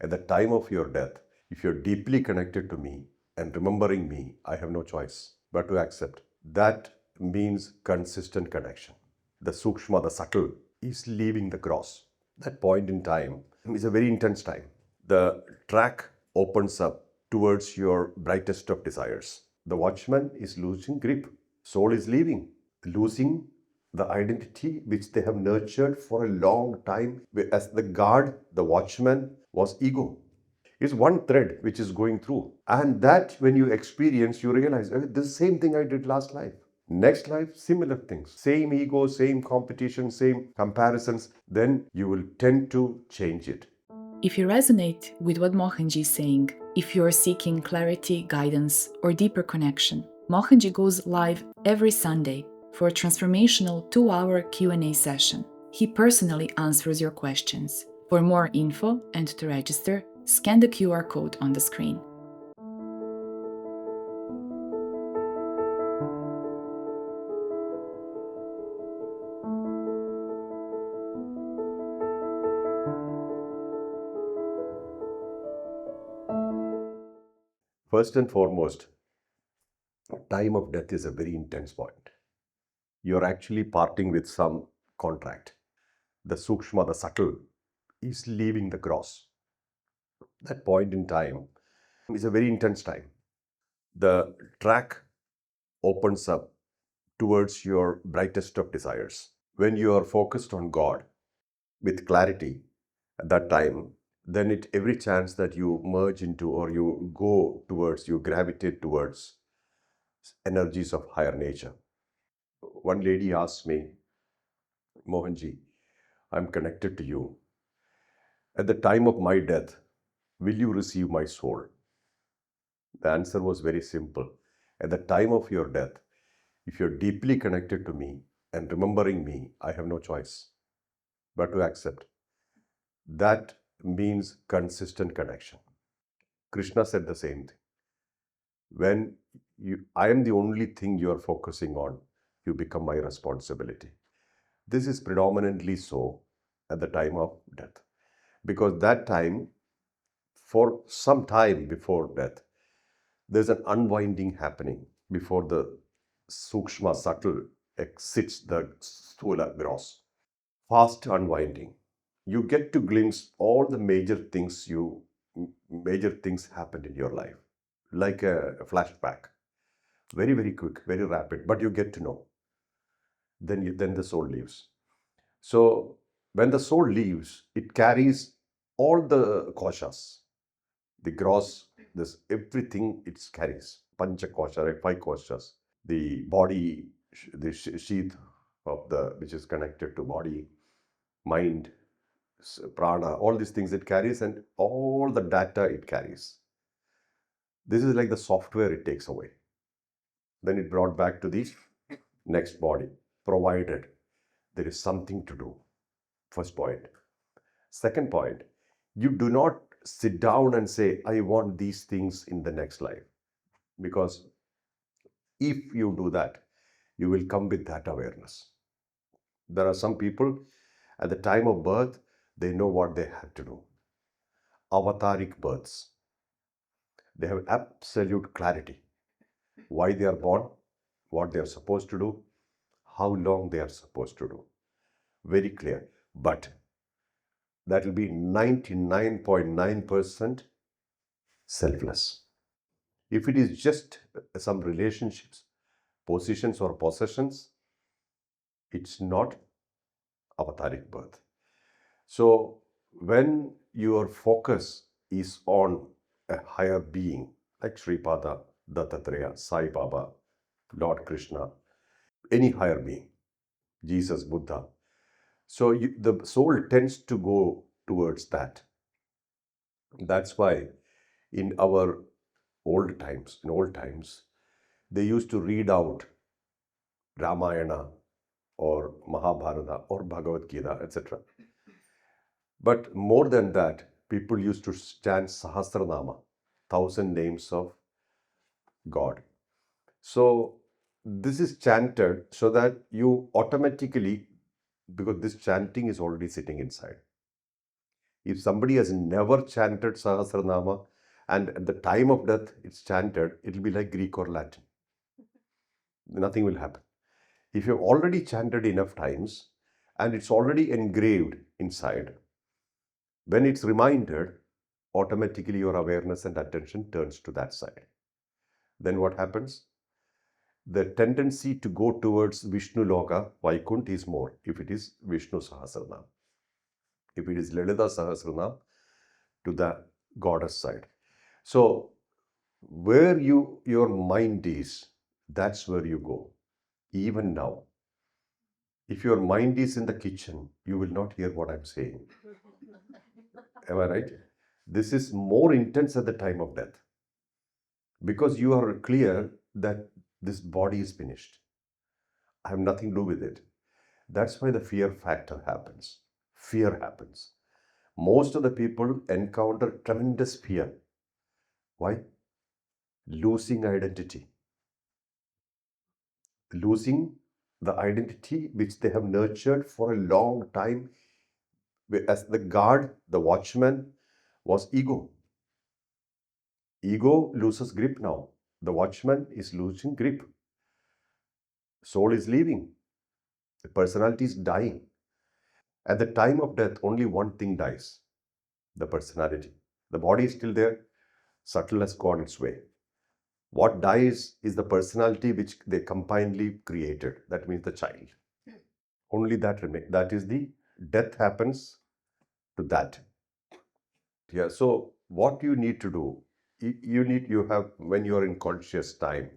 At the time of your death, if you're deeply connected to me and remembering me, I have no choice but to accept. That means consistent connection. The sukshma, the subtle, is leaving the gross. That point in time is a very intense time. The track opens up towards your brightest of desires. The watchman is losing grip. Soul is leaving, losing the identity which they have nurtured for a long time. As the guard, the watchman was ego. It's one thread which is going through. And that when you experience, you realize, "Oh, this same thing I did last life. Next life, similar things. Same ego, same competition, same comparisons. Then you will tend to change it. If you resonate with what Mohanji is saying, if you are seeking clarity, guidance, or deeper connection, Mohanji goes live every Sunday for a transformational 2-hour Q&A session. He personally answers your questions. For more info and to register, scan the QR code on the screen. First and foremost, time of death is a very intense point. You're actually parting with some contract. The sukshma, the subtle, is leaving the gross. That point in time is a very intense time. The track opens up towards your brightest of desires. When you are focused on God with clarity at that time, then it every chance that you merge into or you go towards, you gravitate towards energies of higher nature. One lady asked me, Mohanji, I'm connected to you. At the time of my death, will you receive my soul? The answer was very simple. At the time of your death, if you're deeply connected to me and remembering me, I have no choice but to accept. That means consistent connection. Krishna said the same thing. When I am the only thing you are focusing on, you become my responsibility. This is predominantly so at the time of death. Because that time, for some time before death, there's an unwinding happening before the sukshma subtle exits the sthula gross. Fast unwinding. You get to glimpse all the major things happened in your life, like a flashback. Very, very quick, very rapid, but you get to know. Then the soul leaves. So when the soul leaves, it carries all the koshas, the gross, this everything it carries. Pancha kosha, right? 5 koshas. The body, the sheath of the which is connected to body, mind, prana, all these things it carries, and all the data it carries. This is like the software it takes away. Then it brought back to the next body, provided there is something to do. First point. Second point, you do not sit down and say, I want these things in the next life. Because if you do that, you will come with that awareness. There are some people at the time of birth, they know what they have to do. Avataric births. They have absolute clarity. Why they are born, what they are supposed to do, how long they are supposed to do. Very clear. But that will be 99.9% selfless. If it is just some relationships, positions or possessions, it's not avataric birth. So when your focus is on a higher being like Sripada, Dattatreya, Sai Baba, Lord Krishna, any higher being, Jesus, Buddha. So the soul tends to go towards that. That's why in old times, they used to read out Ramayana or Mahabharata or Bhagavad Gita, etc. But more than that, people used to chant Sahasranama, 1,000 names of God. So this is chanted so that you automatically, because this chanting is already sitting inside. If somebody has never chanted Sahasranama and at the time of death it's chanted, it will be like Greek or Latin. Nothing will happen. If you've already chanted enough times and it's already engraved inside, when it's reminded, automatically your awareness and attention turns to that side. Then what happens? The tendency to go towards Vishnu Loka, Vaikunt, is more if it is Vishnu Sahasranam. If it is Lalita Sahasranam, to the goddess side. So where your mind is, that's where you go. Even now, if your mind is in the kitchen, you will not hear what I'm saying. Am I right? This is more intense at the time of death because you are clear that this body is finished. I have nothing to do with it. That's why the fear factor happens. Fear happens. Most of the people encounter tremendous fear. Why? Losing identity. Losing the identity which they have nurtured for a long time. As the guard, the watchman was ego. Ego loses grip now. The watchman is losing grip. Soul is leaving. The personality is dying. At the time of death, only one thing dies: the personality. The body is still there, subtle has gone its way. What dies is the personality which they combinedly created. That means the child. Only that remains. That is the death happens to that. Yeah. So what you need to do, you have when you are in conscious time.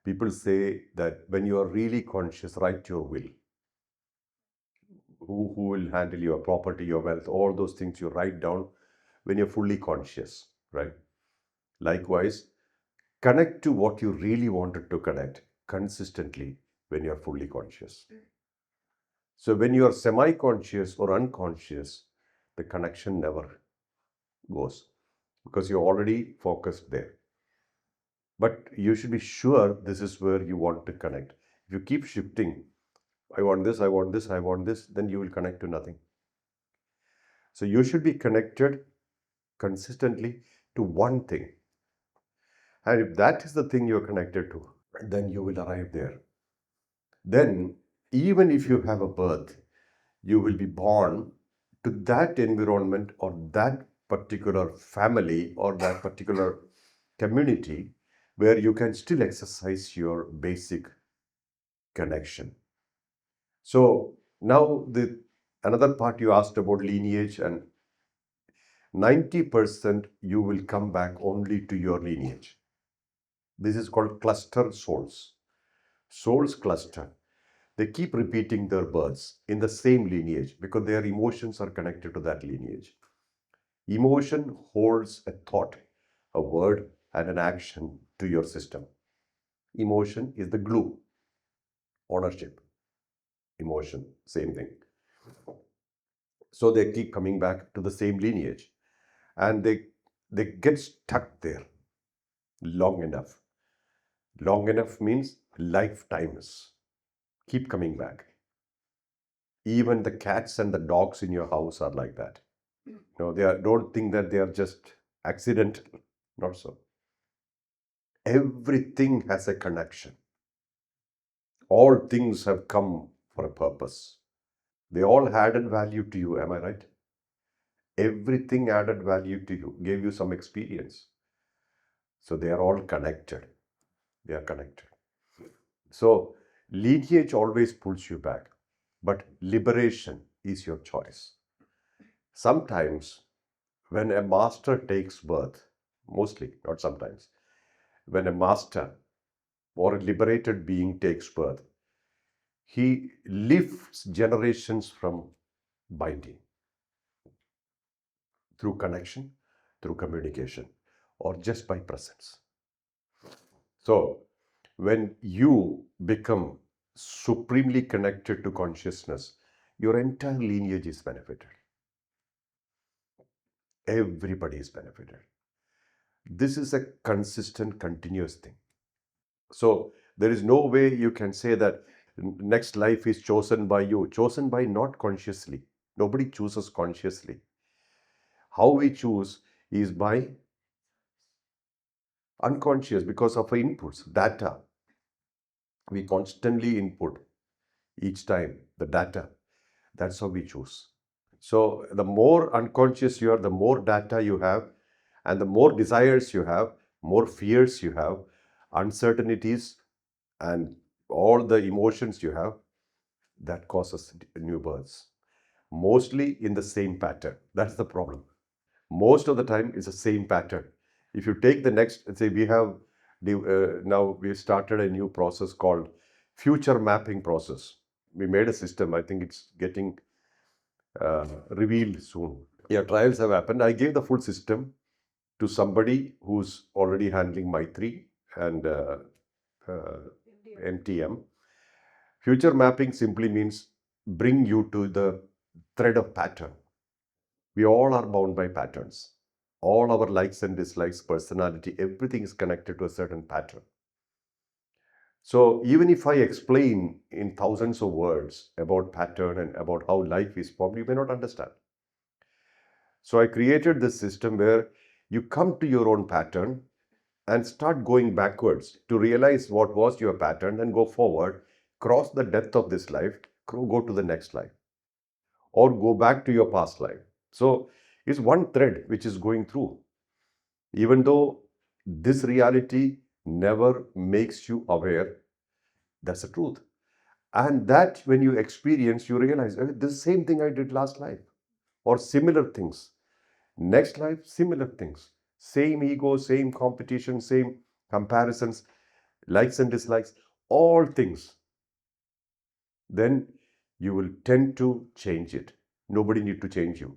People say that when you are really conscious, write your will. Who will handle your property, your wealth, all those things you write down when you're fully conscious, right? Likewise, connect to what you really wanted to connect consistently when you're fully conscious. So when you are semi-conscious or unconscious, the connection never goes because you're already focused there. But you should be sure this is where you want to connect. If you keep shifting, I want this, I want this, I want this, then you will connect to nothing. So you should be connected consistently to one thing. And if that is the thing you're connected to, then you will arrive there. Then, even if you have a birth, you will be born to that environment or that particular family or that particular community where you can still exercise your basic connection. So now the another part you asked about lineage, and 90% you will come back only to your lineage. This is called cluster souls. Souls cluster. They keep repeating their births in the same lineage because their emotions are connected to that lineage. Emotion holds a thought, a word, and an action to your system. Emotion is the glue. Ownership, emotion, same thing. So they keep coming back to the same lineage and they get stuck there long enough. Long enough means lifetimes. Keep coming back. Even the cats and the dogs in your house are like that. No, don't think that they are just accidental. Not so. Everything has a connection. All things have come for a purpose. They all added value to you. Am I right? Everything added value to you, gave you some experience. So they are all connected. They are connected. So lineage always pulls you back, but liberation is your choice. Sometimes when a master takes birth, mostly, not sometimes, when a master or a liberated being takes birth, he lifts generations from binding through connection, through communication, or just by presence. So, when you become supremely connected to consciousness, your entire lineage is benefited. Everybody is benefited. This is a consistent, continuous thing. So, there is no way you can say that next life is chosen by you, chosen by not consciously. Nobody chooses consciously. How we choose is by unconscious because of our inputs, data. We constantly input each time the data. That's how we choose. So the more unconscious you are, the more data you have, and the more desires you have, more fears you have, uncertainties, and all the emotions you have, that causes new births. Mostly in the same pattern. That's the problem. Most of the time, it's the same pattern. If you take the next, say we have now we started a new process called future mapping process. We made a system. I think it's getting revealed soon. Yeah, trials have happened. I gave the full system to somebody who's already handling Maitri and uh, MTM. Future mapping simply means bring you to the thread of pattern. We all are bound by patterns. All our likes and dislikes, personality, everything is connected to a certain pattern. So even if I explain in thousands of words about pattern and about how life is formed, you may not understand. So I created this system where you come to your own pattern and start going backwards to realize what was your pattern and go forward, cross the depth of this life, go to the next life, or go back to your past life. So it's one thread which is going through, even though this reality never makes you aware. That's the truth. And that when you experience, you realize, "Okay, this is the same thing I did last life, or similar things. Next life, similar things. Same ego, same competition, same comparisons, likes and dislikes, all things." Then you will tend to change it. Nobody need to change you.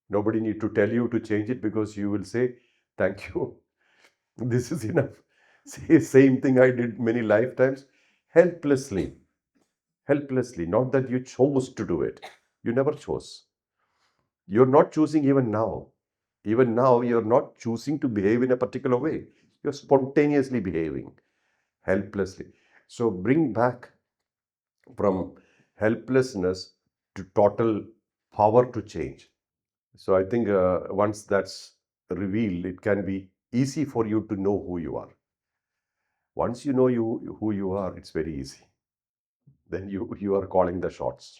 Nobody need to tell you to change it because you will say, thank you. This is enough. Say same thing I did many lifetimes, helplessly. Helplessly. Not that you chose to do it. You never chose. You're not choosing even now. Even now, you're not choosing to behave in a particular way. You're spontaneously behaving helplessly. So bring back from helplessness to total power to change. So I think once that's revealed, it can be easy for you to know who you are. Once you know who you are, it's very easy. Then you are calling the shots.